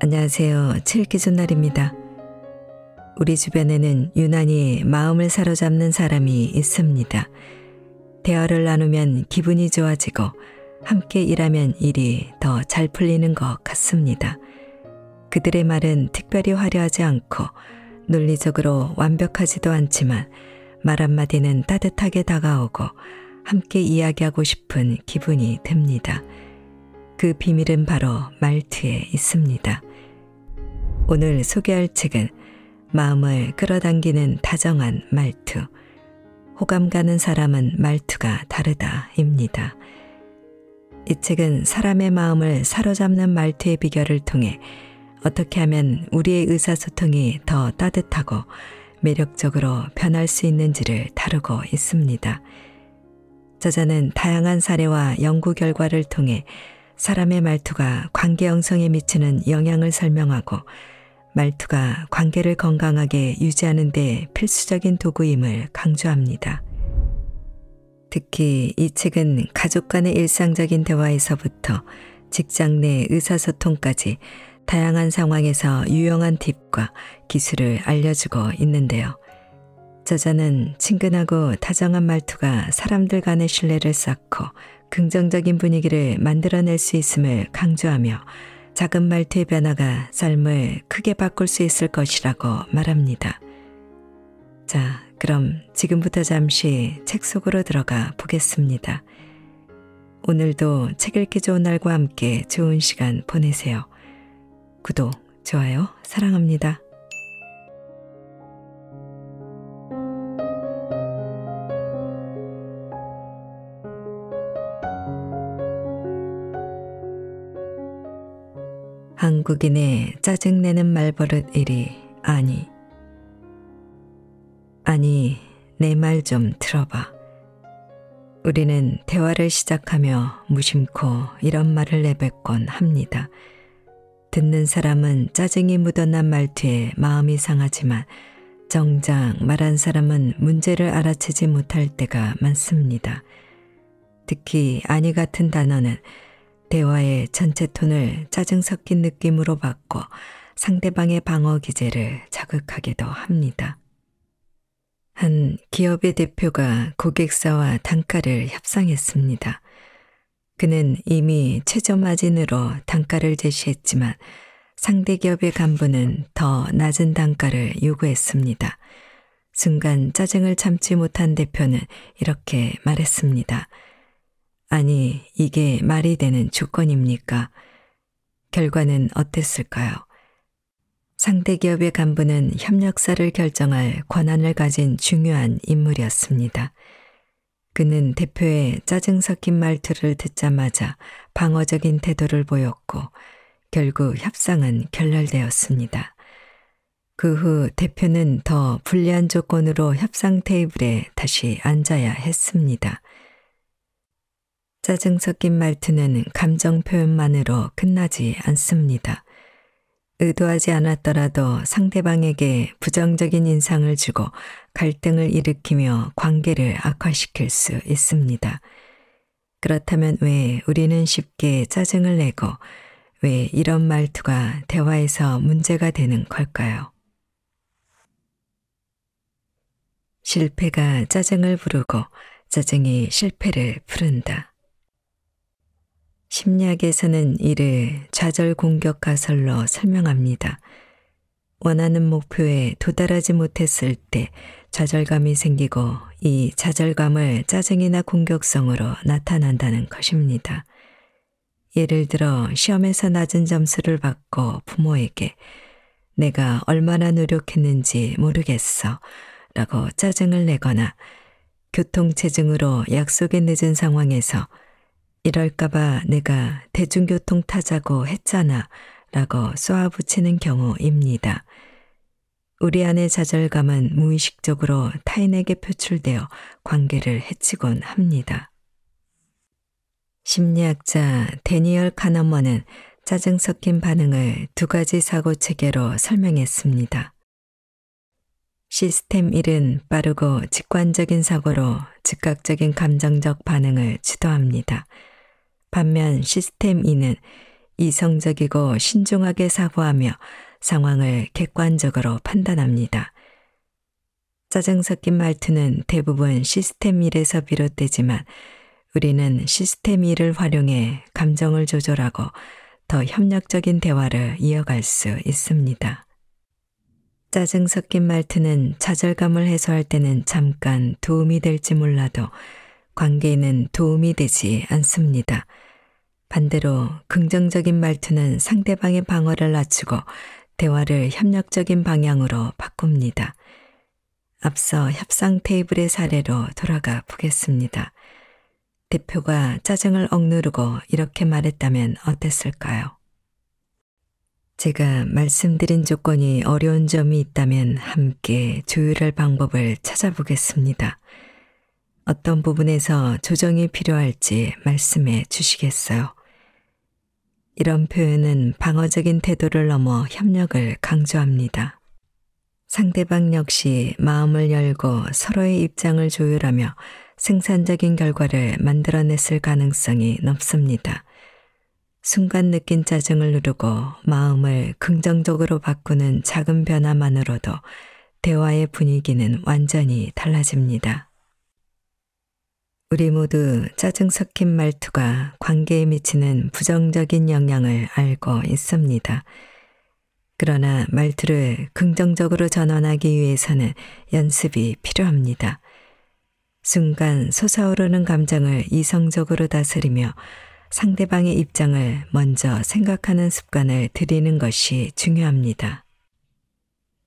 안녕하세요. 7기준날입니다. 우리 주변에는 유난히 마음을 사로잡는 사람이 있습니다. 대화를 나누면 기분이 좋아지고 함께 일하면 일이 더 잘 풀리는 것 같습니다. 그들의 말은 특별히 화려하지 않고 논리적으로 완벽하지도 않지만 말 한마디는 따뜻하게 다가오고 함께 이야기하고 싶은 기분이 듭니다. 그 비밀은 바로 말투에 있습니다. 오늘 소개할 책은 마음을 끌어당기는 다정한 말투, 호감 가는 사람은 말투가 다르다입니다. 이 책은 사람의 마음을 사로잡는 말투의 비결을 통해 어떻게 하면 우리의 의사소통이 더 따뜻하고 매력적으로 변할 수 있는지를 다루고 있습니다. 저자는 다양한 사례와 연구 결과를 통해 사람의 말투가 관계 형성에 미치는 영향을 설명하고 말투가 관계를 건강하게 유지하는 데 필수적인 도구임을 강조합니다. 특히 이 책은 가족 간의 일상적인 대화에서부터 직장 내 의사소통까지 다양한 상황에서 유용한 팁과 기술을 알려주고 있는데요. 저자는 친근하고 다정한 말투가 사람들 간의 신뢰를 쌓고 긍정적인 분위기를 만들어낼 수 있음을 강조하며 작은 말투의 변화가 삶을 크게 바꿀 수 있을 것이라고 말합니다. 자, 그럼 지금부터 잠시 책 속으로 들어가 보겠습니다. 오늘도 책 읽기 좋은 날과 함께 좋은 시간 보내세요. 구독, 좋아요, 사랑합니다. 한국인의 짜증내는 말버릇 1위, 아니, 내 말 좀 들어봐. 우리는 대화를 시작하며 무심코 이런 말을 내뱉곤 합니다. 듣는 사람은 짜증이 묻어난 말투에 마음이 상하지만 정작 말한 사람은 문제를 알아채지 못할 때가 많습니다. 특히 아니 같은 단어는 대화의 전체 톤을 짜증 섞인 느낌으로 바꿔 상대방의 방어 기제를 자극하기도 합니다. 한 기업의 대표가 고객사와 단가를 협상했습니다. 그는 이미 최저 마진으로 단가를 제시했지만 상대 기업의 간부는 더 낮은 단가를 요구했습니다. 순간 짜증을 참지 못한 대표는 이렇게 말했습니다. 아니, 이게 말이 되는 조건입니까? 결과는 어땠을까요? 상대 기업의 간부는 협력사를 결정할 권한을 가진 중요한 인물이었습니다. 그는 대표의 짜증 섞인 말투를 듣자마자 방어적인 태도를 보였고 결국 협상은 결렬되었습니다. 그 후 대표는 더 불리한 조건으로 협상 테이블에 다시 앉아야 했습니다. 짜증 섞인 말투는 감정 표현만으로 끝나지 않습니다. 의도하지 않았더라도 상대방에게 부정적인 인상을 주고 갈등을 일으키며 관계를 악화시킬 수 있습니다. 그렇다면 왜 우리는 쉽게 짜증을 내고 왜 이런 말투가 대화에서 문제가 되는 걸까요? 실패가 짜증을 부르고 짜증이 실패를 부른다. 심리학에서는 이를 좌절 공격 가설로 설명합니다. 원하는 목표에 도달하지 못했을 때 좌절감이 생기고 이 좌절감을 짜증이나 공격성으로 나타난다는 것입니다. 예를 들어 시험에서 낮은 점수를 받고 부모에게 내가 얼마나 노력했는지 모르겠어 라고 짜증을 내거나 교통체증으로 약속에 늦은 상황에서 이럴까봐 내가 대중교통 타자고 했잖아 라고 쏘아붙이는 경우입니다. 우리 안의 좌절감은 무의식적으로 타인에게 표출되어 관계를 해치곤 합니다. 심리학자 데니얼 카너먼은 짜증 섞인 반응을 두 가지 사고 체계로 설명했습니다. 시스템 1은 빠르고 직관적인 사고로 즉각적인 감정적 반응을 주도합니다. 반면 시스템 2는 이성적이고 신중하게 사고하며 상황을 객관적으로 판단합니다. 짜증 섞인 말투는 대부분 시스템 일에서 비롯되지만 우리는 시스템 일을 활용해 감정을 조절하고 더 협력적인 대화를 이어갈 수 있습니다. 짜증 섞인 말투는 좌절감을 해소할 때는 잠깐 도움이 될지 몰라도 관계에는 도움이 되지 않습니다. 반대로 긍정적인 말투는 상대방의 방어를 낮추고 대화를 협력적인 방향으로 바꿉니다. 앞서 협상 테이블의 사례로 돌아가 보겠습니다. 대표가 짜증을 억누르고 이렇게 말했다면 어땠을까요? 제가 말씀드린 조건이 어려운 점이 있다면 함께 조율할 방법을 찾아보겠습니다. 어떤 부분에서 조정이 필요할지 말씀해 주시겠어요? 이런 표현은 방어적인 태도를 넘어 협력을 강조합니다. 상대방 역시 마음을 열고 서로의 입장을 조율하며 생산적인 결과를 만들어냈을 가능성이 높습니다. 순간 느낀 짜증을 누르고 마음을 긍정적으로 바꾸는 작은 변화만으로도 대화의 분위기는 완전히 달라집니다. 우리 모두 짜증 섞인 말투가 관계에 미치는 부정적인 영향을 알고 있습니다. 그러나 말투를 긍정적으로 전환하기 위해서는 연습이 필요합니다. 순간 솟아오르는 감정을 이성적으로 다스리며 상대방의 입장을 먼저 생각하는 습관을 들이는 것이 중요합니다.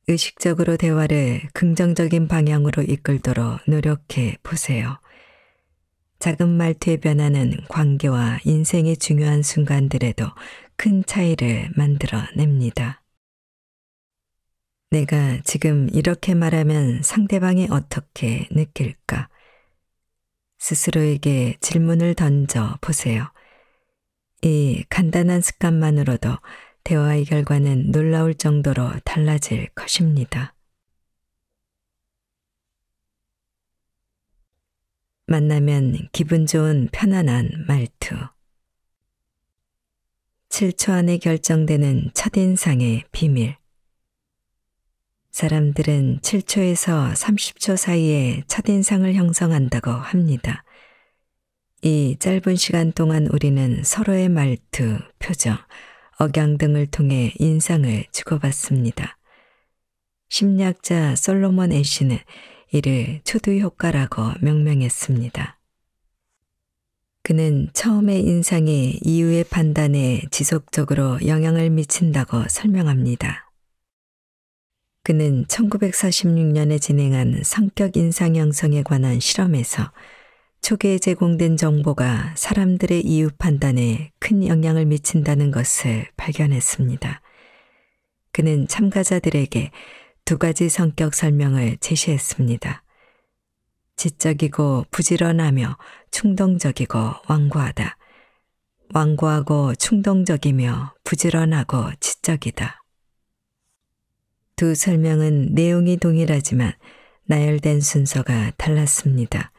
의식적으로 대화를 긍정적인 방향으로 이끌도록 노력해 보세요. 작은 말투의 변화는 관계와 인생의 중요한 순간들에도 큰 차이를 만들어냅니다. 내가 지금 이렇게 말하면 상대방이 어떻게 느낄까? 스스로에게 질문을 던져 보세요. 이 간단한 습관만으로도 대화의 결과는 놀라울 정도로 달라질 것입니다. 만나면 기분 좋은 편안한 말투. 7초 안에 결정되는 첫인상의 비밀. 사람들은 7초에서 30초 사이에 첫인상을 형성한다고 합니다. 이 짧은 시간 동안 우리는 서로의 말투, 표정, 억양 등을 통해 인상을 주고받습니다. 심리학자 솔로몬 애쉬는 이를 초두 효과라고 명명했습니다. 그는 처음의 인상이 이후의 판단에 지속적으로 영향을 미친다고 설명합니다. 그는 1946년에 진행한 성격 인상 형성에 관한 실험에서 초기에 제공된 정보가 사람들의 이유 판단에 큰 영향을 미친다는 것을 발견했습니다. 그는 참가자들에게 2가지 성격 설명을 제시했습니다. 지적이고 부지런하며 충동적이고 완고하다. 완고하고 충동적이며 부지런하고 지적이다. 두 설명은 내용이 동일하지만 나열된 순서가 달랐습니다.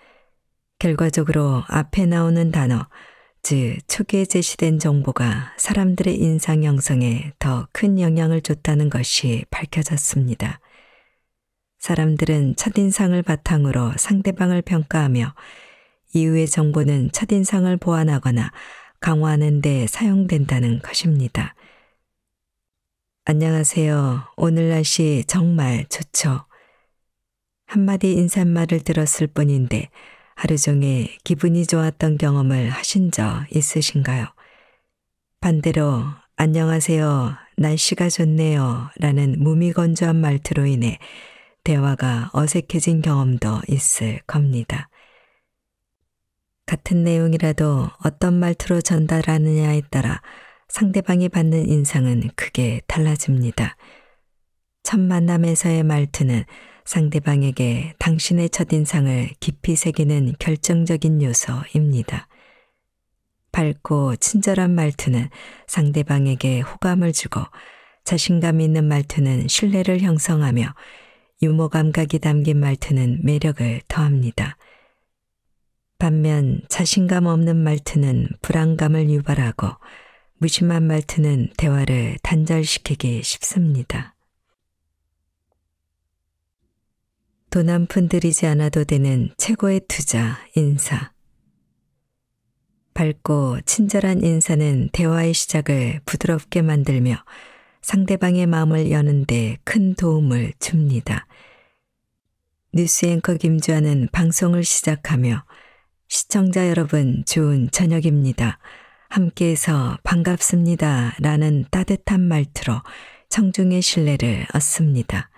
결과적으로 앞에 나오는 단어, 즉 초기에 제시된 정보가 사람들의 인상 형성에 더 큰 영향을 줬다는 것이 밝혀졌습니다. 사람들은 첫인상을 바탕으로 상대방을 평가하며 이후의 정보는 첫인상을 보완하거나 강화하는 데 사용된다는 것입니다. 안녕하세요. 오늘 날씨 정말 좋죠. 한마디 인사말을 들었을 뿐인데 하루 종일 기분이 좋았던 경험을 하신 적 있으신가요? 반대로 안녕하세요. 날씨가 좋네요. 라는 무미건조한 말투로 인해 대화가 어색해진 경험도 있을 겁니다. 같은 내용이라도 어떤 말투로 전달하느냐에 따라 상대방이 받는 인상은 크게 달라집니다. 첫 만남에서의 말투는 상대방에게 당신의 첫인상을 깊이 새기는 결정적인 요소입니다. 밝고 친절한 말투는 상대방에게 호감을 주고 자신감 있는 말투는 신뢰를 형성하며 유머 감각이 담긴 말투는 매력을 더합니다. 반면 자신감 없는 말투는 불안감을 유발하고 무심한 말투는 대화를 단절시키기 쉽습니다. 돈 한 푼 들이지 않아도 되는 최고의 투자, 인사. 밝고 친절한 인사는 대화의 시작을 부드럽게 만들며 상대방의 마음을 여는 데 큰 도움을 줍니다. 뉴스 앵커 김주환은 방송을 시작하며 시청자 여러분 좋은 저녁입니다. 함께해서 반갑습니다. 라는 따뜻한 말투로 청중의 신뢰를 얻습니다.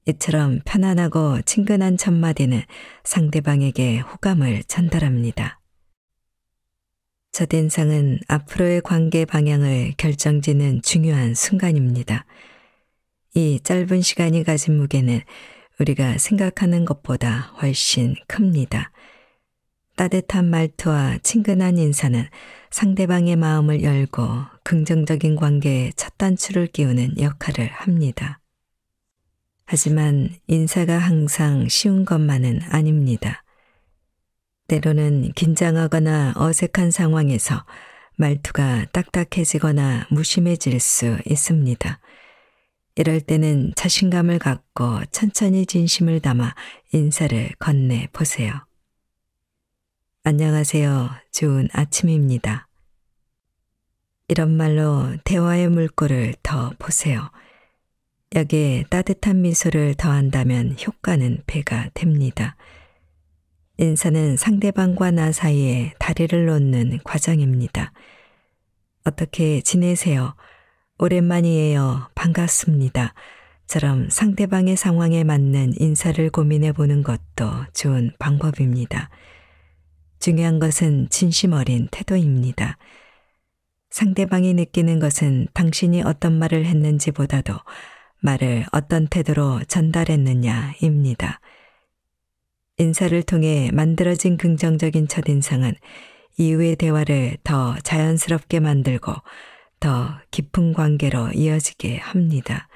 이처럼 편안하고 친근한 첫마디는 상대방에게 호감을 전달합니다. 첫인상은 앞으로의 관계 방향을 결정짓는 중요한 순간입니다. 이 짧은 시간이 가진 무게는 우리가 생각하는 것보다 훨씬 큽니다. 따뜻한 말투와 친근한 인사는 상대방의 마음을 열고 긍정적인 관계의 첫 단추를 끼우는 역할을 합니다. 하지만 인사가 항상 쉬운 것만은 아닙니다. 때로는 긴장하거나 어색한 상황에서 말투가 딱딱해지거나 무심해질 수 있습니다. 이럴 때는 자신감을 갖고 천천히 진심을 담아 인사를 건네 보세요. 안녕하세요. 좋은 아침입니다. 이런 말로 대화의 물꼬를 더 보세요. 여기에 따뜻한 미소를 더한다면 효과는 배가 됩니다. 인사는 상대방과 나 사이에 다리를 놓는 과정입니다. 어떻게 지내세요? 오랜만이에요. 반갑습니다. 처럼 상대방의 상황에 맞는 인사를 고민해 보는 것도 좋은 방법입니다. 중요한 것은 진심 어린 태도입니다. 상대방이 느끼는 것은 당신이 어떤 말을 했는지보다도 말을 어떤 태도로 전달했느냐입니다. 인사를 통해 만들어진 긍정적인 첫인상은 이후의 대화를 더 자연스럽게 만들고 더 깊은 관계로 이어지게 합니다.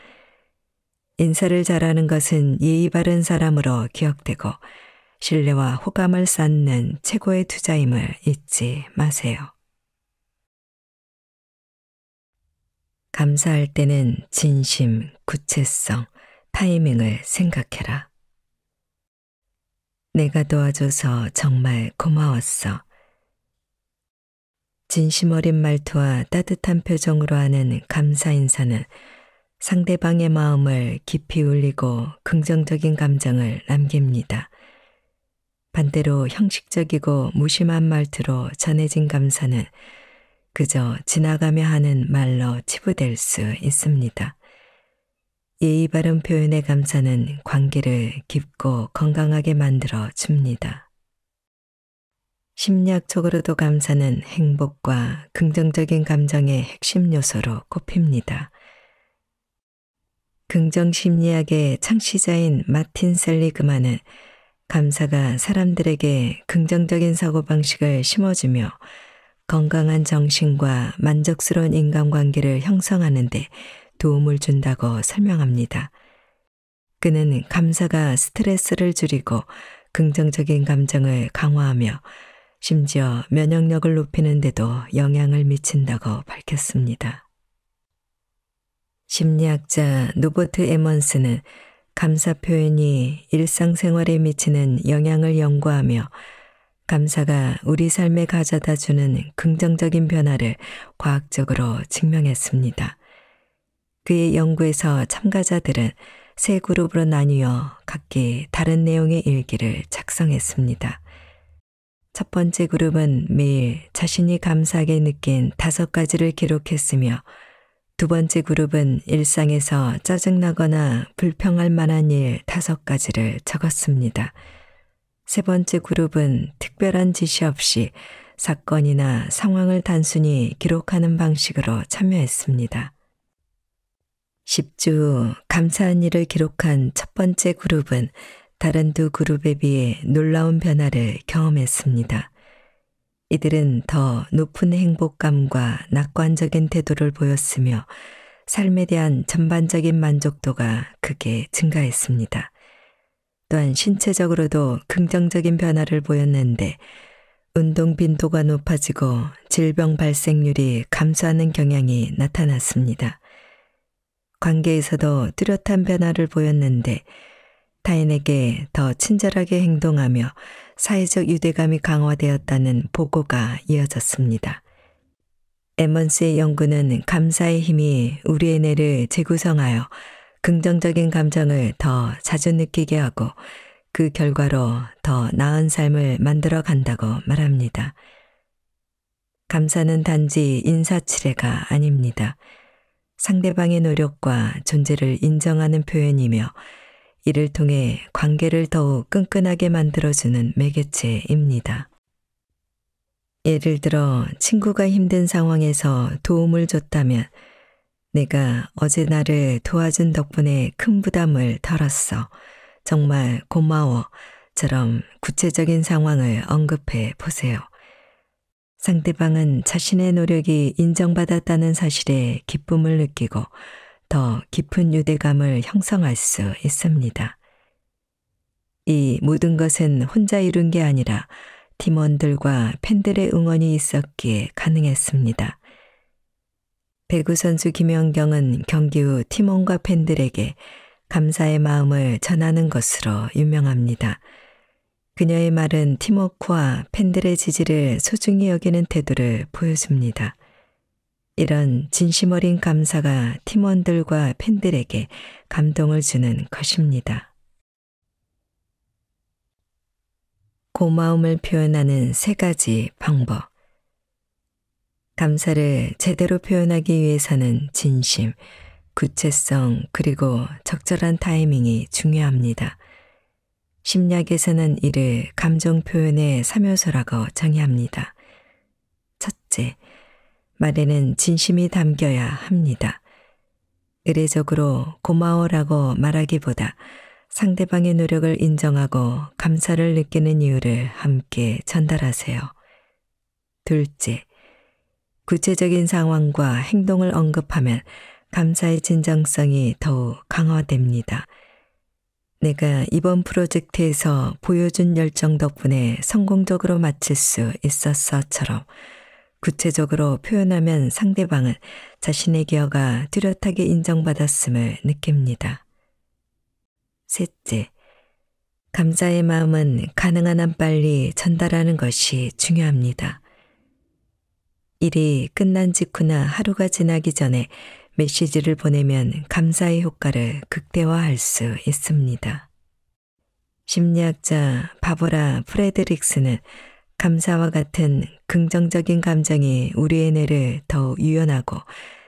인사를 잘하는 것은 예의 바른 사람으로 기억되고 신뢰와 호감을 쌓는 최고의 투자임을 잊지 마세요. 감사할 때는 진심, 구체성, 타이밍을 생각해라. 내가 도와줘서 정말 고마웠어. 진심 어린 말투와 따뜻한 표정으로 하는 감사 인사는 상대방의 마음을 깊이 울리고 긍정적인 감정을 남깁니다. 반대로 형식적이고 무심한 말투로 전해진 감사는 그저 지나가며 하는 말로 치부될 수 있습니다. 예의 바른 표현의 감사는 관계를 깊고 건강하게 만들어 줍니다. 심리학적으로도 감사는 행복과 긍정적인 감정의 핵심 요소로 꼽힙니다. 긍정심리학의 창시자인 마틴 셀리그만은 감사가 사람들에게 긍정적인 사고방식을 심어주며 건강한 정신과 만족스러운 인간관계를 형성하는 데 도움을 준다고 설명합니다. 그는 감사가 스트레스를 줄이고 긍정적인 감정을 강화하며 심지어 면역력을 높이는 데도 영향을 미친다고 밝혔습니다. 심리학자 노버트 에먼스는 감사 표현이 일상생활에 미치는 영향을 연구하며 감사가 우리 삶에 가져다 주는 긍정적인 변화를 과학적으로 증명했습니다. 그의 연구에서 참가자들은 세 그룹으로 나뉘어 각기 다른 내용의 일기를 작성했습니다. 첫 번째 그룹은 매일 자신이 감사하게 느낀 5가지를 기록했으며 두 번째 그룹은 일상에서 짜증나거나 불평할 만한 일 5가지를 적었습니다. 세 번째 그룹은 특별한 지시 없이 사건이나 상황을 단순히 기록하는 방식으로 참여했습니다. 10주 후 감사한 일을 기록한 첫 번째 그룹은 다른 두 그룹에 비해 놀라운 변화를 경험했습니다. 이들은 더 높은 행복감과 낙관적인 태도를 보였으며 삶에 대한 전반적인 만족도가 크게 증가했습니다. 또한 신체적으로도 긍정적인 변화를 보였는데 운동 빈도가 높아지고 질병 발생률이 감소하는 경향이 나타났습니다. 관계에서도 뚜렷한 변화를 보였는데 타인에게 더 친절하게 행동하며 사회적 유대감이 강화되었다는 보고가 이어졌습니다. 에먼스의 연구는 감사의 힘이 우리의 뇌를 재구성하여 긍정적인 감정을 더 자주 느끼게 하고 그 결과로 더 나은 삶을 만들어 간다고 말합니다. 감사는 단지 인사치레가 아닙니다. 상대방의 노력과 존재를 인정하는 표현이며 이를 통해 관계를 더욱 끈끈하게 만들어주는 매개체입니다. 예를 들어 친구가 힘든 상황에서 도움을 줬다면 내가 어제 나를 도와준 덕분에 큰 부담을 덜었어. 정말 고마워.처럼 구체적인 상황을 언급해 보세요. 상대방은 자신의 노력이 인정받았다는 사실에 기쁨을 느끼고 더 깊은 유대감을 형성할 수 있습니다. 이 모든 것은 혼자 이룬 게 아니라 팀원들과 팬들의 응원이 있었기에 가능했습니다. 배구 선수 김연경은 경기 후 팀원과 팬들에게 감사의 마음을 전하는 것으로 유명합니다. 그녀의 말은 팀워크와 팬들의 지지를 소중히 여기는 태도를 보여줍니다. 이런 진심 어린 감사가 팀원들과 팬들에게 감동을 주는 것입니다. 고마움을 표현하는 3가지 방법. 감사를 제대로 표현하기 위해서는 진심, 구체성 그리고 적절한 타이밍이 중요합니다. 심리학에서는 이를 감정 표현의 3요소라고 정의합니다. 첫째, 말에는 진심이 담겨야 합니다. 의례적으로 고마워라고 말하기보다 상대방의 노력을 인정하고 감사를 느끼는 이유를 함께 전달하세요. 둘째, 구체적인 상황과 행동을 언급하면 감사의 진정성이 더욱 강화됩니다. 내가 이번 프로젝트에서 보여준 열정 덕분에 성공적으로 마칠 수 있었어처럼 구체적으로 표현하면 상대방은 자신의 기여가 뚜렷하게 인정받았음을 느낍니다. 셋째, 감사의 마음은 가능한 한 빨리 전달하는 것이 중요합니다. 일이 끝난 직후나 하루가 지나기 전에 메시지를 보내면 감사의 효과를 극대화할 수 있습니다. 심리학자 바버라 프레드릭스는 감사와 같은 긍정적인 감정이 우리의 뇌를 더욱 유연하고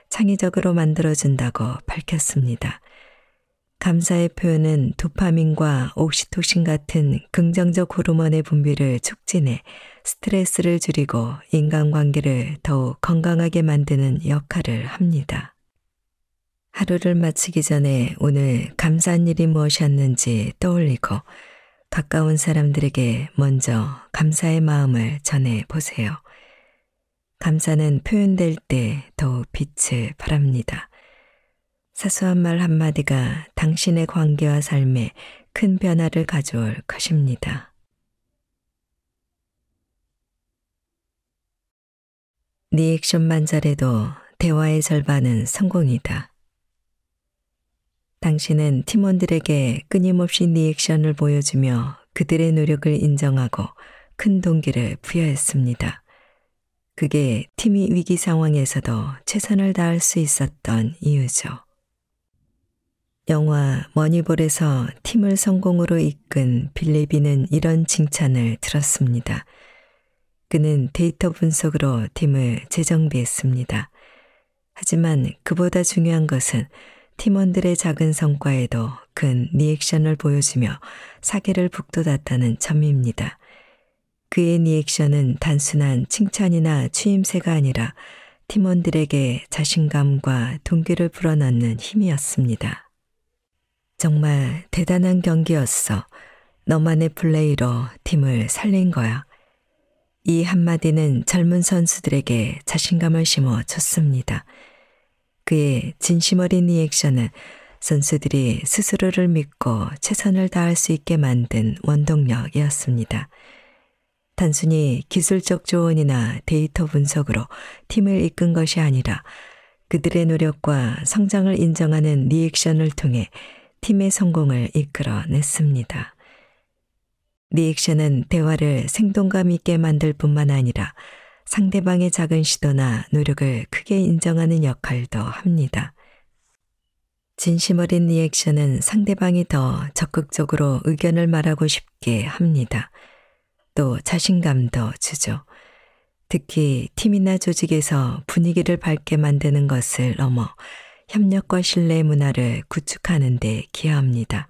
창의적으로 만들어준다고 밝혔습니다. 감사의 표현은 도파민과 옥시토신 같은 긍정적 호르몬의 분비를 촉진해 스트레스를 줄이고 인간관계를 더욱 건강하게 만드는 역할을 합니다. 하루를 마치기 전에 오늘 감사한 일이 무엇이었는지 떠올리고 가까운 사람들에게 먼저 감사의 마음을 전해 보세요. 감사는 표현될 때 더욱 빛을 발합니다. 사소한 말 한마디가 당신의 관계와 삶에 큰 변화를 가져올 것입니다. 리액션만 잘해도 대화의 절반은 성공이다. 당신은 팀원들에게 끊임없이 리액션을 보여주며 그들의 노력을 인정하고 큰 동기를 부여했습니다. 그게 팀이 위기 상황에서도 최선을 다할 수 있었던 이유죠. 영화 머니볼에서 팀을 성공으로 이끈 빌리비는 이런 칭찬을 들었습니다. 그는 데이터 분석으로 팀을 재정비했습니다. 하지만 그보다 중요한 것은 팀원들의 작은 성과에도 큰 리액션을 보여주며 사기를 북돋았다는 점입니다. 그의 리액션은 단순한 칭찬이나 추임새가 아니라 팀원들에게 자신감과 동기를 불어넣는 힘이었습니다. 정말 대단한 경기였어. 너만의 플레이로 팀을 살린 거야. 이 한마디는 젊은 선수들에게 자신감을 심어줬습니다. 그의 진심 어린 리액션은 선수들이 스스로를 믿고 최선을 다할 수 있게 만든 원동력이었습니다. 단순히 기술적 조언이나 데이터 분석으로 팀을 이끈 것이 아니라 그들의 노력과 성장을 인정하는 리액션을 통해 팀의 성공을 이끌어냈습니다. 리액션은 대화를 생동감 있게 만들 뿐만 아니라 상대방의 작은 시도나 노력을 크게 인정하는 역할도 합니다. 진심 어린 리액션은 상대방이 더 적극적으로 의견을 말하고 싶게 합니다. 또 자신감도 주죠. 특히 팀이나 조직에서 분위기를 밝게 만드는 것을 넘어 협력과 신뢰 문화를 구축하는 데 기여합니다.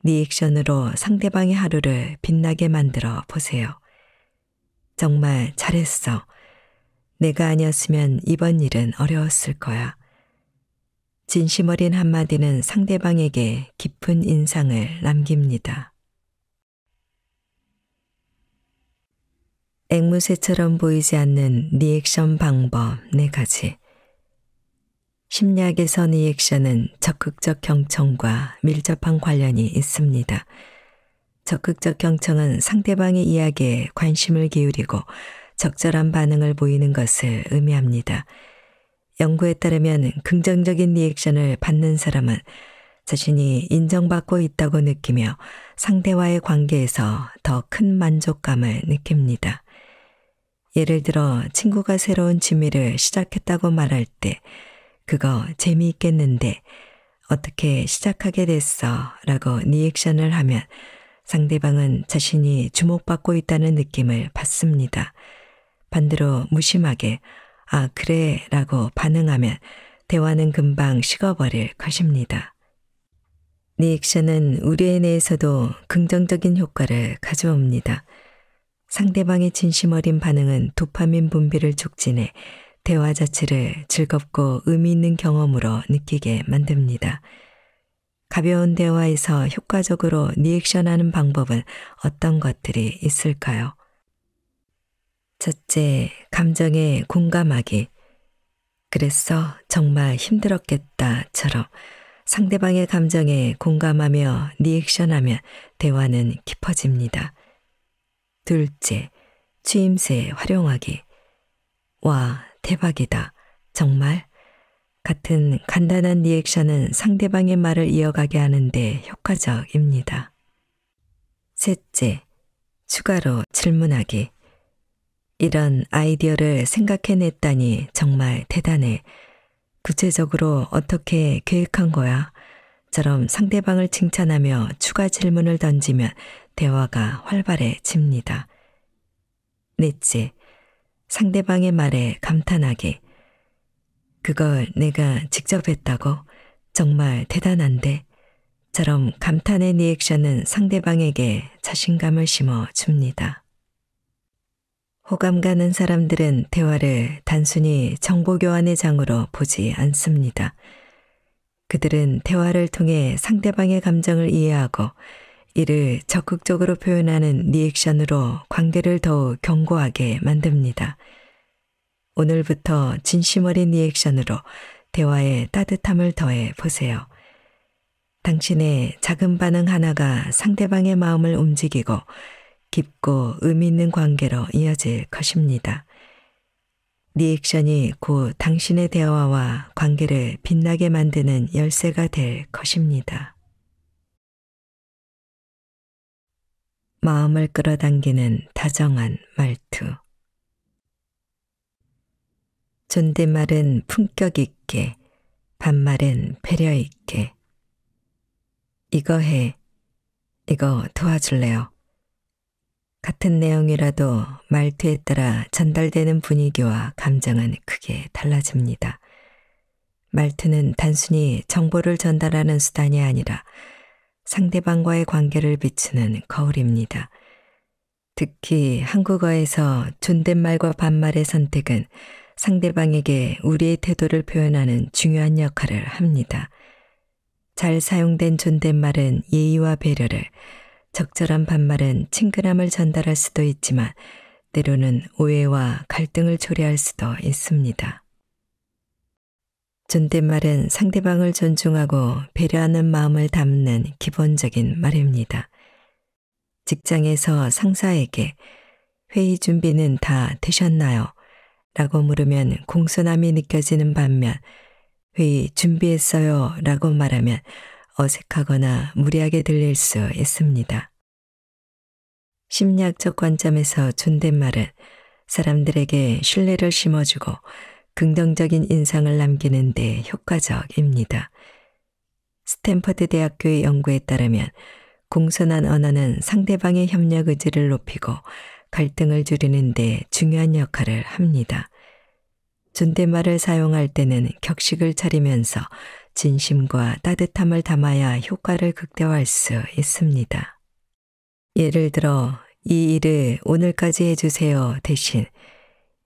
리액션으로 상대방의 하루를 빛나게 만들어 보세요. 정말 잘했어. 내가 아니었으면 이번 일은 어려웠을 거야. 진심 어린 한마디는 상대방에게 깊은 인상을 남깁니다. 앵무새처럼 보이지 않는 리액션 방법 4가지. 심리학에서 리액션은 적극적 경청과 밀접한 관련이 있습니다. 적극적 경청은 상대방의 이야기에 관심을 기울이고 적절한 반응을 보이는 것을 의미합니다. 연구에 따르면 긍정적인 리액션을 받는 사람은 자신이 인정받고 있다고 느끼며 상대와의 관계에서 더 큰 만족감을 느낍니다. 예를 들어 친구가 새로운 취미를 시작했다고 말할 때 그거 재미있겠는데 어떻게 시작하게 됐어? 라고 리액션을 하면 상대방은 자신이 주목받고 있다는 느낌을 받습니다. 반대로 무심하게 아 그래 라고 반응하면 대화는 금방 식어버릴 것입니다. 리액션은 우리의 뇌에서도 긍정적인 효과를 가져옵니다. 상대방의 진심 어린 반응은 도파민 분비를 촉진해 대화 자체를 즐겁고 의미 있는 경험으로 느끼게 만듭니다. 가벼운 대화에서 효과적으로 리액션하는 방법은 어떤 것들이 있을까요? 첫째, 감정에 공감하기. 그랬어, 정말 힘들었겠다처럼 상대방의 감정에 공감하며 리액션하면 대화는 깊어집니다. 둘째, 추임새 활용하기. 와, 대박이다. 정말? 같은 간단한 리액션은 상대방의 말을 이어가게 하는데 효과적입니다. 셋째, 추가로 질문하기. 이런 아이디어를 생각해냈다니 정말 대단해. 구체적으로 어떻게 계획한 거야? 처럼 상대방을 칭찬하며 추가 질문을 던지면 대화가 활발해집니다. 넷째, 상대방의 말에 감탄하기. 그걸 내가 직접 했다고? 정말 대단한데? 처럼 감탄의 리액션은 상대방에게 자신감을 심어줍니다. 호감 가는 사람들은 대화를 단순히 정보교환의 장으로 보지 않습니다. 그들은 대화를 통해 상대방의 감정을 이해하고 이를 적극적으로 표현하는 리액션으로 관계를 더욱 견고하게 만듭니다. 오늘부터 진심 어린 리액션으로 대화에 따뜻함을 더해 보세요. 당신의 작은 반응 하나가 상대방의 마음을 움직이고 깊고 의미 있는 관계로 이어질 것입니다. 리액션이 곧 당신의 대화와 관계를 빛나게 만드는 열쇠가 될 것입니다. 마음을 끌어당기는 다정한 말투. 존댓말은 품격 있게, 반말은 배려 있게. 이거 해. 이거 도와줄래요? 같은 내용이라도 말투에 따라 전달되는 분위기와 감정은 크게 달라집니다. 말투는 단순히 정보를 전달하는 수단이 아니라 상대방과의 관계를 비추는 거울입니다. 특히 한국어에서 존댓말과 반말의 선택은 상대방에게 우리의 태도를 표현하는 중요한 역할을 합니다. 잘 사용된 존댓말은 예의와 배려를, 적절한 반말은 친근함을 전달할 수도 있지만 때로는 오해와 갈등을 초래할 수도 있습니다. 존댓말은 상대방을 존중하고 배려하는 마음을 담는 기본적인 말입니다. 직장에서 상사에게 회의 준비는 다 되셨나요? 라고 물으면 공손함이 느껴지는 반면 회의 준비했어요 라고 말하면 어색하거나 무리하게 들릴 수 있습니다. 심리학적 관점에서 존댓말은 사람들에게 신뢰를 심어주고 긍정적인 인상을 남기는 데 효과적입니다. 스탠퍼드 대학교의 연구에 따르면 공손한 언어는 상대방의 협력 의지를 높이고 갈등을 줄이는 데 중요한 역할을 합니다. 존댓말을 사용할 때는 격식을 차리면서 진심과 따뜻함을 담아야 효과를 극대화할 수 있습니다. 예를 들어 이 일을 오늘까지 해주세요 대신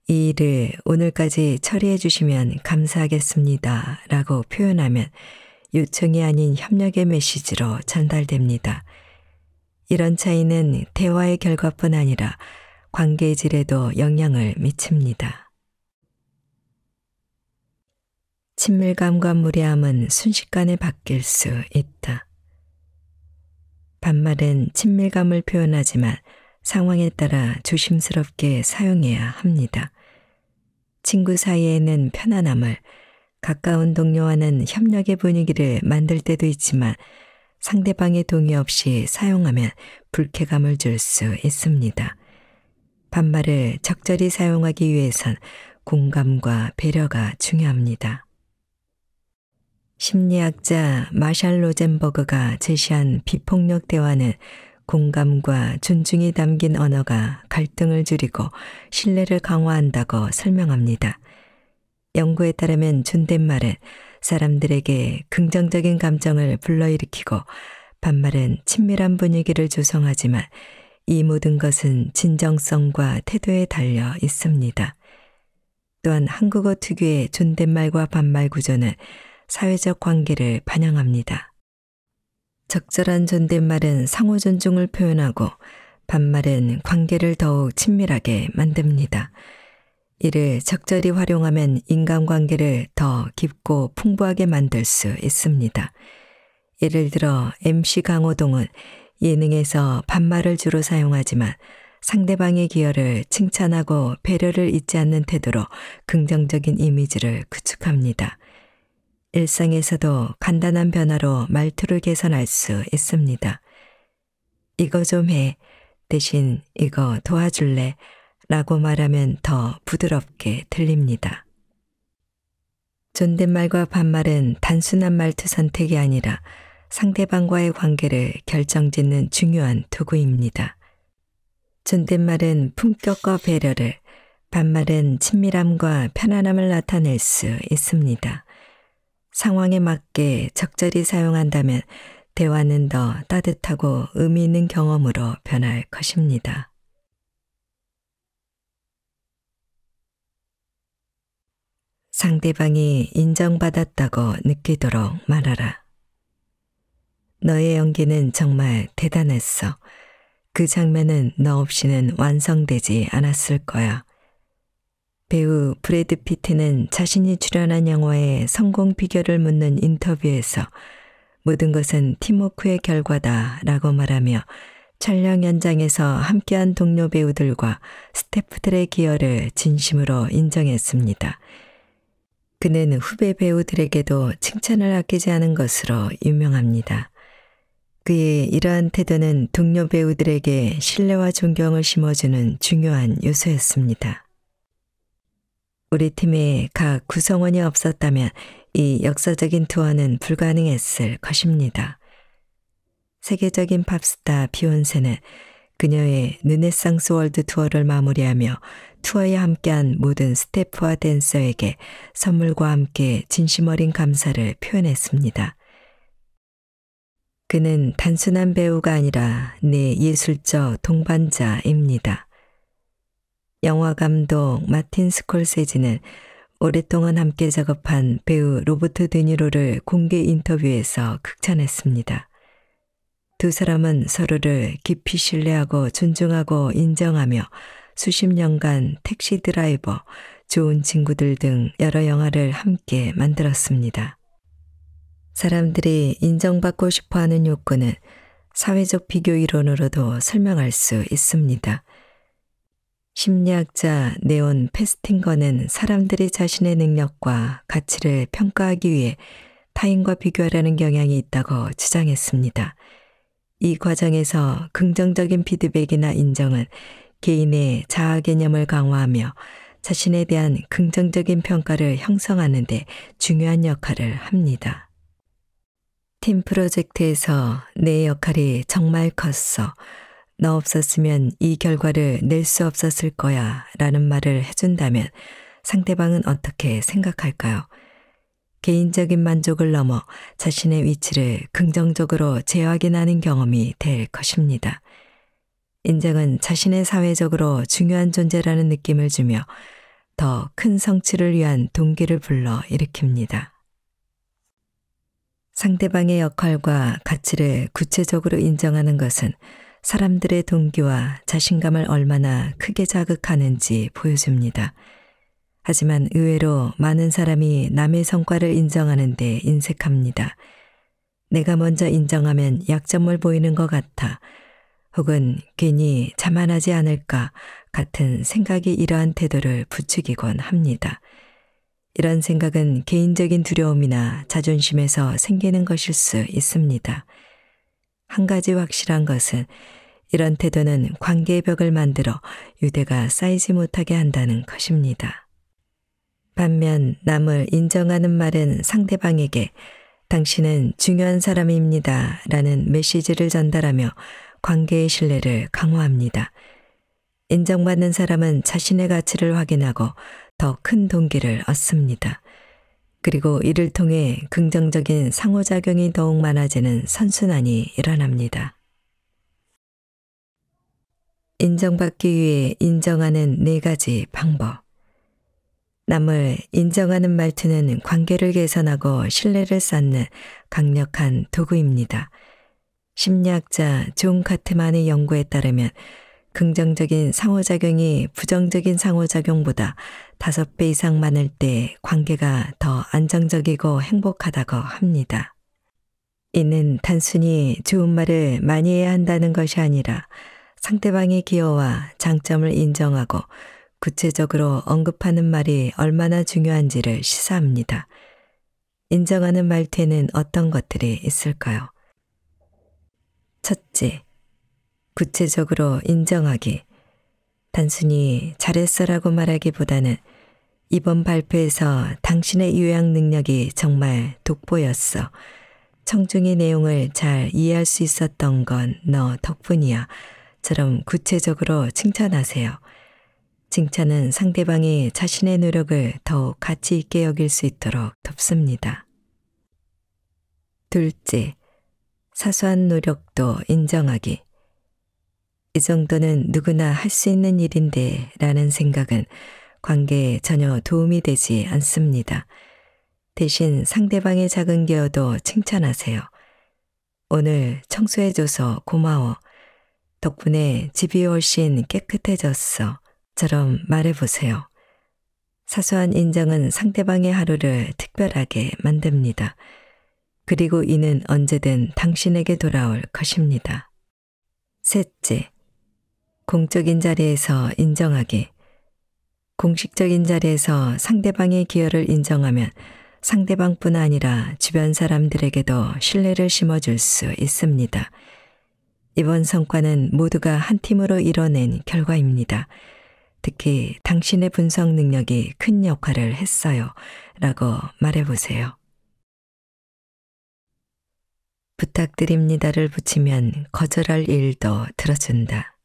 이 일을 오늘까지 처리해 주시면 감사하겠습니다 라고 표현하면 요청이 아닌 협력의 메시지로 전달됩니다. 이런 차이는 대화의 결과뿐 아니라 관계의 질에도 영향을 미칩니다. 친밀감과 무례함은 순식간에 바뀔 수 있다. 반말은 친밀감을 표현하지만 상황에 따라 조심스럽게 사용해야 합니다. 친구 사이에는 편안함을, 가까운 동료와는 협력의 분위기를 만들 때도 있지만 상대방의 동의 없이 사용하면 불쾌감을 줄 수 있습니다. 반말을 적절히 사용하기 위해선 공감과 배려가 중요합니다. 심리학자 마샬 로젠버그가 제시한 비폭력 대화는 공감과 존중이 담긴 언어가 갈등을 줄이고 신뢰를 강화한다고 설명합니다. 연구에 따르면 존댓말은 사람들에게 긍정적인 감정을 불러일으키고 반말은 친밀한 분위기를 조성하지만 이 모든 것은 진정성과 태도에 달려 있습니다. 또한 한국어 특유의 존댓말과 반말 구조는 사회적 관계를 반영합니다. 적절한 존댓말은 상호 존중을 표현하고 반말은 관계를 더욱 친밀하게 만듭니다. 이를 적절히 활용하면 인간관계를 더 깊고 풍부하게 만들 수 있습니다. 예를 들어 MC 강호동은 예능에서 반말을 주로 사용하지만 상대방의 기여를 칭찬하고 배려를 잊지 않는 태도로 긍정적인 이미지를 구축합니다. 일상에서도 간단한 변화로 말투를 개선할 수 있습니다. 이거 좀 해. 대신 이거 도와줄래? 라고 말하면 더 부드럽게 들립니다. 존댓말과 반말은 단순한 말투 선택이 아니라 상대방과의 관계를 결정짓는 중요한 도구입니다. 존댓말은 품격과 배려를, 반말은 친밀함과 편안함을 나타낼 수 있습니다. 상황에 맞게 적절히 사용한다면 대화는 더 따뜻하고 의미 있는 경험으로 변할 것입니다. 상대방이 인정받았다고 느끼도록 말하라. 너의 연기는 정말 대단했어. 그 장면은 너 없이는 완성되지 않았을 거야. 배우 브래드 피트는 자신이 출연한 영화의 성공 비결을 묻는 인터뷰에서 모든 것은 팀워크의 결과다 라고 말하며 촬영 현장에서 함께한 동료 배우들과 스태프들의 기여를 진심으로 인정했습니다. 그는 후배 배우들에게도 칭찬을 아끼지 않은 것으로 유명합니다. 그의 이러한 태도는 동료 배우들에게 신뢰와 존경을 심어주는 중요한 요소였습니다. 우리 팀에 각 구성원이 없었다면 이 역사적인 투어는 불가능했을 것입니다. 세계적인 팝스타 비욘세는 그녀의 르네상스 월드 투어를 마무리하며 투어에 함께한 모든 스태프와 댄서에게 선물과 함께 진심 어린 감사를 표현했습니다. 그는 단순한 배우가 아니라 내 예술적 동반자입니다. 영화 감독 마틴 스콜세지는 오랫동안 함께 작업한 배우 로버트 드니로를 공개 인터뷰에서 극찬했습니다. 두 사람은 서로를 깊이 신뢰하고 존중하고 인정하며 수십 년간 택시 드라이버, 좋은 친구들 등 여러 영화를 함께 만들었습니다. 사람들이 인정받고 싶어하는 욕구는 사회적 비교 이론으로도 설명할 수 있습니다. 심리학자 네온 페스팅거는 사람들이 자신의 능력과 가치를 평가하기 위해 타인과 비교하려는 경향이 있다고 주장했습니다. 이 과정에서 긍정적인 피드백이나 인정은 개인의 자아 개념을 강화하며 자신에 대한 긍정적인 평가를 형성하는 데 중요한 역할을 합니다. 팀 프로젝트에서 내 역할이 정말 컸어. 너 없었으면 이 결과를 낼 수 없었을 거야 라는 말을 해준다면 상대방은 어떻게 생각할까요? 개인적인 만족을 넘어 자신의 위치를 긍정적으로 재확인하는 경험이 될 것입니다. 인정은 자신의 사회적으로 중요한 존재라는 느낌을 주며 더 큰 성취를 위한 동기를 불러 일으킵니다. 상대방의 역할과 가치를 구체적으로 인정하는 것은 사람들의 동기와 자신감을 얼마나 크게 자극하는지 보여줍니다. 하지만 의외로 많은 사람이 남의 성과를 인정하는 데 인색합니다. 내가 먼저 인정하면 약점을 보이는 것 같아. 혹은 괜히 자만하지 않을까 같은 생각이 이러한 태도를 부추기곤 합니다. 이런 생각은 개인적인 두려움이나 자존심에서 생기는 것일 수 있습니다. 한 가지 확실한 것은 이런 태도는 관계의 벽을 만들어 유대가 쌓이지 못하게 한다는 것입니다. 반면 남을 인정하는 말은 상대방에게 당신은 중요한 사람입니다 라는 메시지를 전달하며 관계의 신뢰를 강화합니다. 인정받는 사람은 자신의 가치를 확인하고 더 큰 동기를 얻습니다. 그리고 이를 통해 긍정적인 상호작용이 더욱 많아지는 선순환이 일어납니다. 인정받기 위해 인정하는 4가지 방법. 남을 인정하는 말투는 관계를 개선하고 신뢰를 쌓는 강력한 도구입니다. 심리학자 존 카트만의 연구에 따르면 긍정적인 상호작용이 부정적인 상호작용보다 5배 이상 많을 때 관계가 더 안정적이고 행복하다고 합니다. 이는 단순히 좋은 말을 많이 해야 한다는 것이 아니라 상대방의 기여와 장점을 인정하고 구체적으로 언급하는 말이 얼마나 중요한지를 시사합니다. 인정하는 말투에는 어떤 것들이 있을까요? 첫째, 구체적으로 인정하기. 단순히 잘했어라고 말하기보다는 이번 발표에서 당신의 요약 능력이 정말 돋보였어. 청중의 내용을 잘 이해할 수 있었던 건 너 덕분이야. 처럼 구체적으로 칭찬하세요. 칭찬은 상대방이 자신의 노력을 더욱 가치 있게 여길 수 있도록 돕습니다. 둘째, 사소한 노력도 인정하기. 이 정도는 누구나 할 수 있는 일인데 라는 생각은 관계에 전혀 도움이 되지 않습니다. 대신 상대방의 작은 기여도 칭찬하세요. 오늘 청소해줘서 고마워. 덕분에 집이 훨씬 깨끗해졌어. 처럼 말해보세요. 사소한 인정은 상대방의 하루를 특별하게 만듭니다. 그리고 이는 언제든 당신에게 돌아올 것입니다. 셋째, 공적인 자리에서 인정하기. 공식적인 자리에서 상대방의 기여를 인정하면 상대방뿐 아니라 주변 사람들에게도 신뢰를 심어줄 수 있습니다. 이번 성과는 모두가 한 팀으로 이뤄낸 결과입니다. 특히 당신의 분석 능력이 큰 역할을 했어요. 라고 말해보세요. 부탁드립니다를 붙이면 거절할 일도 들어준다.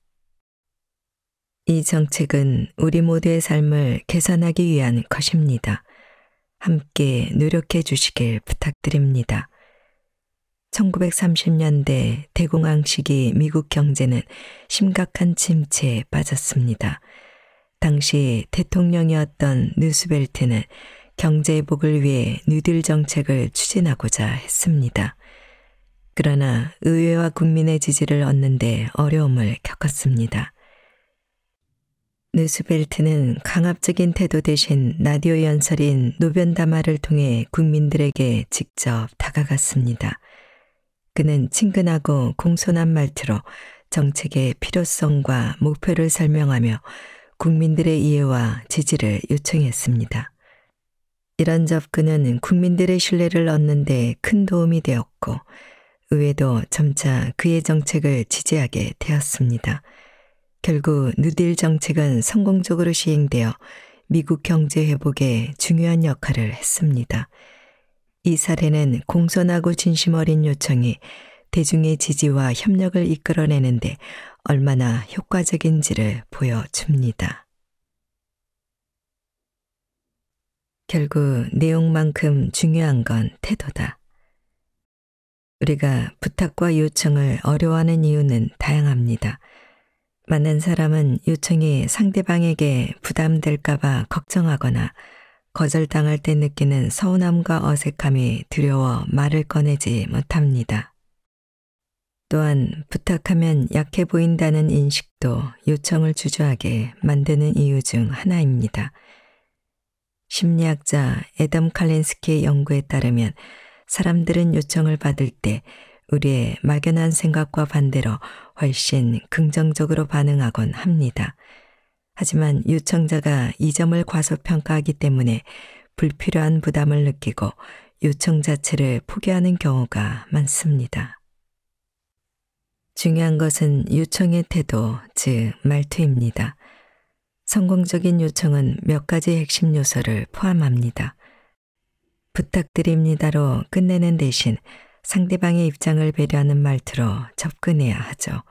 이 정책은 우리 모두의 삶을 개선하기 위한 것입니다. 함께 노력해 주시길 부탁드립니다. 1930년대 대공황 시기 미국 경제는 심각한 침체에 빠졌습니다. 당시 대통령이었던 루스벨트는 경제 회복을 위해 뉴딜 정책을 추진하고자 했습니다. 그러나 의회와 국민의 지지를 얻는 데 어려움을 겪었습니다. 루스벨트는 강압적인 태도 대신 라디오 연설인 노변담화를 통해 국민들에게 직접 다가갔습니다. 그는 친근하고 공손한 말투로 정책의 필요성과 목표를 설명하며 국민들의 이해와 지지를 요청했습니다. 이런 접근은 국민들의 신뢰를 얻는 데 큰 도움이 되었고 의회도 점차 그의 정책을 지지하게 되었습니다. 결국 뉴딜 정책은 성공적으로 시행되어 미국 경제 회복에 중요한 역할을 했습니다. 이 사례는 공손하고 진심 어린 요청이 대중의 지지와 협력을 이끌어내는데 얼마나 효과적인지를 보여줍니다. 결국 내용만큼 중요한 건 태도다. 우리가 부탁과 요청을 어려워하는 이유는 다양합니다. 많은 사람은 요청이 상대방에게 부담될까봐 걱정하거나 거절당할 때 느끼는 서운함과 어색함이 두려워 말을 꺼내지 못합니다. 또한 부탁하면 약해 보인다는 인식도 요청을 주저하게 만드는 이유 중 하나입니다. 심리학자 애덤 칼린스키의 연구에 따르면 사람들은 요청을 받을 때 우리의 막연한 생각과 반대로 훨씬 긍정적으로 반응하곤 합니다. 하지만 요청자가 이 점을 과소평가하기 때문에 불필요한 부담을 느끼고 요청 자체를 포기하는 경우가 많습니다. 중요한 것은 요청의 태도, 즉 말투입니다. 성공적인 요청은 몇 가지 핵심 요소를 포함합니다. 부탁드립니다로 끝내는 대신 상대방의 입장을 배려하는 말투로 접근해야 하죠.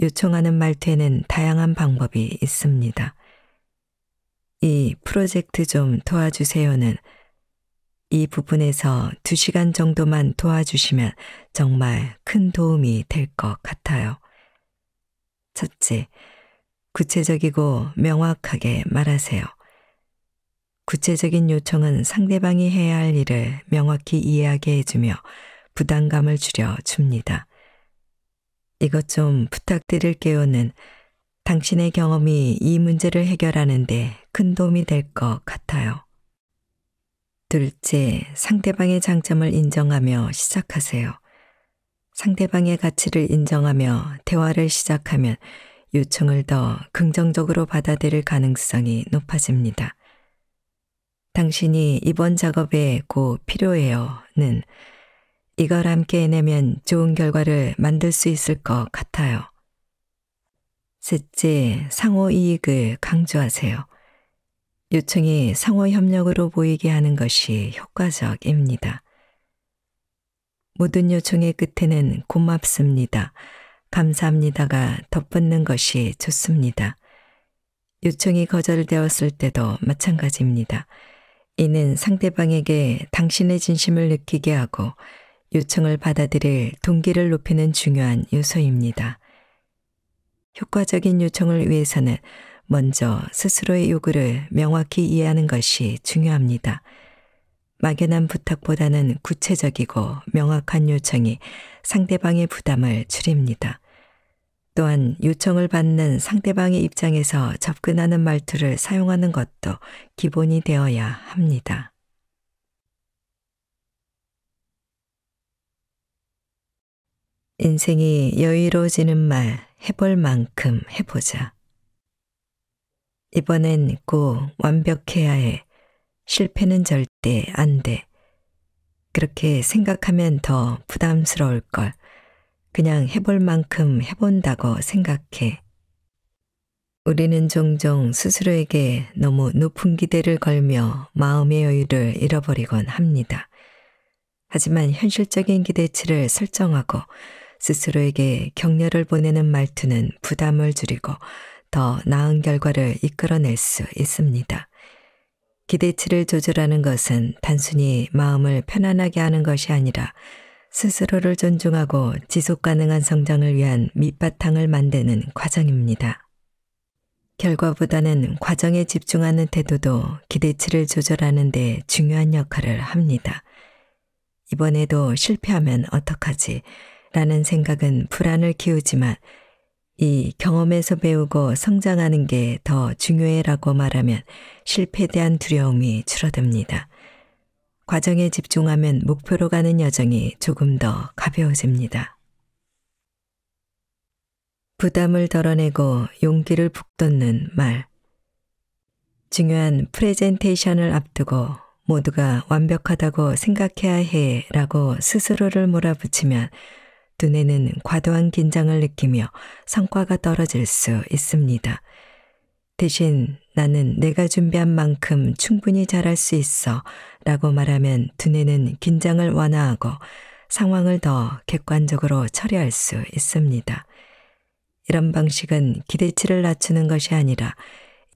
요청하는 말투에는 다양한 방법이 있습니다. 이 프로젝트 좀 도와주세요는 이 부분에서 2시간 정도만 도와주시면 정말 큰 도움이 될 것 같아요. 첫째, 구체적이고 명확하게 말하세요. 구체적인 요청은 상대방이 해야 할 일을 명확히 이해하게 해주며 부담감을 줄여줍니다. 이것 좀 부탁드릴게요는 당신의 경험이 이 문제를 해결하는 데 큰 도움이 될 것 같아요. 둘째, 상대방의 장점을 인정하며 시작하세요. 상대방의 가치를 인정하며 대화를 시작하면 요청을 더 긍정적으로 받아들일 가능성이 높아집니다. 당신이 이번 작업에 꼭 필요해요는 이걸 함께 해내면 좋은 결과를 만들 수 있을 것 같아요. 셋째, 상호 이익을 강조하세요. 요청이 상호 협력으로 보이게 하는 것이 효과적입니다. 모든 요청의 끝에는 고맙습니다, 감사합니다가 덧붙는 것이 좋습니다. 요청이 거절되었을 때도 마찬가지입니다. 이는 상대방에게 당신의 진심을 느끼게 하고 요청을 받아들일 동기를 높이는 중요한 요소입니다. 효과적인 요청을 위해서는 먼저 스스로의 요구를 명확히 이해하는 것이 중요합니다. 막연한 부탁보다는 구체적이고 명확한 요청이 상대방의 부담을 줄입니다. 또한 요청을 받는 상대방의 입장에서 접근하는 말투를 사용하는 것도 기본이 되어야 합니다. 인생이 여유로워지는 말 해볼 만큼 해보자. 이번엔 꼭 완벽해야 해. 실패는 절대 안 돼. 그렇게 생각하면 더 부담스러울 걸. 그냥 해볼 만큼 해본다고 생각해. 우리는 종종 스스로에게 너무 높은 기대를 걸며 마음의 여유를 잃어버리곤 합니다. 하지만 현실적인 기대치를 설정하고 스스로에게 격려를 보내는 말투는 부담을 줄이고 더 나은 결과를 이끌어낼 수 있습니다. 기대치를 조절하는 것은 단순히 마음을 편안하게 하는 것이 아니라 스스로를 존중하고 지속 가능한 성장을 위한 밑바탕을 만드는 과정입니다. 결과보다는 과정에 집중하는 태도도 기대치를 조절하는 데 중요한 역할을 합니다. 이번에도 실패하면 어떡하지? 라는 생각은 불안을 키우지만 이 경험에서 배우고 성장하는 게 더 중요해라고 말하면 실패에 대한 두려움이 줄어듭니다. 과정에 집중하면 목표로 가는 여정이 조금 더 가벼워집니다. 부담을 덜어내고 용기를 북돋는 말. 중요한 프레젠테이션을 앞두고 모두가 완벽하다고 생각해야 해 라고 스스로를 몰아붙이면 두뇌는 과도한 긴장을 느끼며 성과가 떨어질 수 있습니다. 대신 나는 내가 준비한 만큼 충분히 잘할 수 있어 라고 말하면 두뇌는 긴장을 완화하고 상황을 더 객관적으로 처리할 수 있습니다. 이런 방식은 기대치를 낮추는 것이 아니라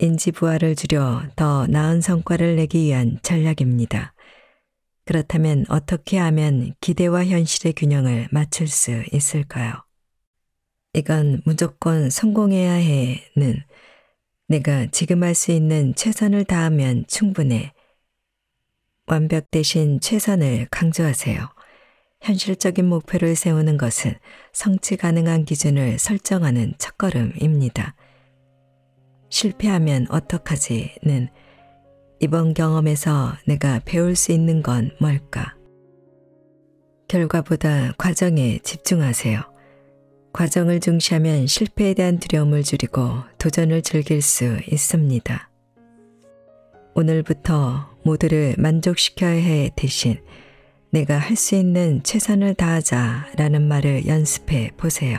인지 부하를 줄여 더 나은 성과를 내기 위한 전략입니다. 그렇다면 어떻게 하면 기대와 현실의 균형을 맞출 수 있을까요? 이건 무조건 성공해야 해는 내가 지금 할 수 있는 최선을 다하면 충분해. 완벽 대신 최선을 강조하세요. 현실적인 목표를 세우는 것은 성취 가능한 기준을 설정하는 첫걸음입니다. 실패하면 어떡하지는 이번 경험에서 내가 배울 수 있는 건 뭘까? 결과보다 과정에 집중하세요. 과정을 중시하면 실패에 대한 두려움을 줄이고 도전을 즐길 수 있습니다. 오늘부터 모두를 만족시켜야 해 대신 내가 할 수 있는 최선을 다하자라는 말을 연습해 보세요.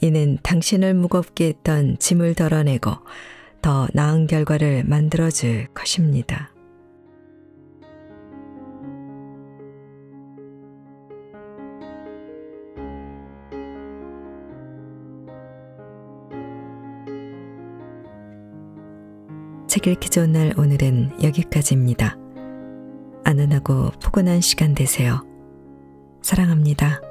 이는 당신을 무겁게 했던 짐을 덜어내고 더 나은 결과를 만들어줄 것입니다. 책 읽기 좋은 날 오늘은 여기까지입니다. 안전하고 포근한 시간 되세요. 사랑합니다.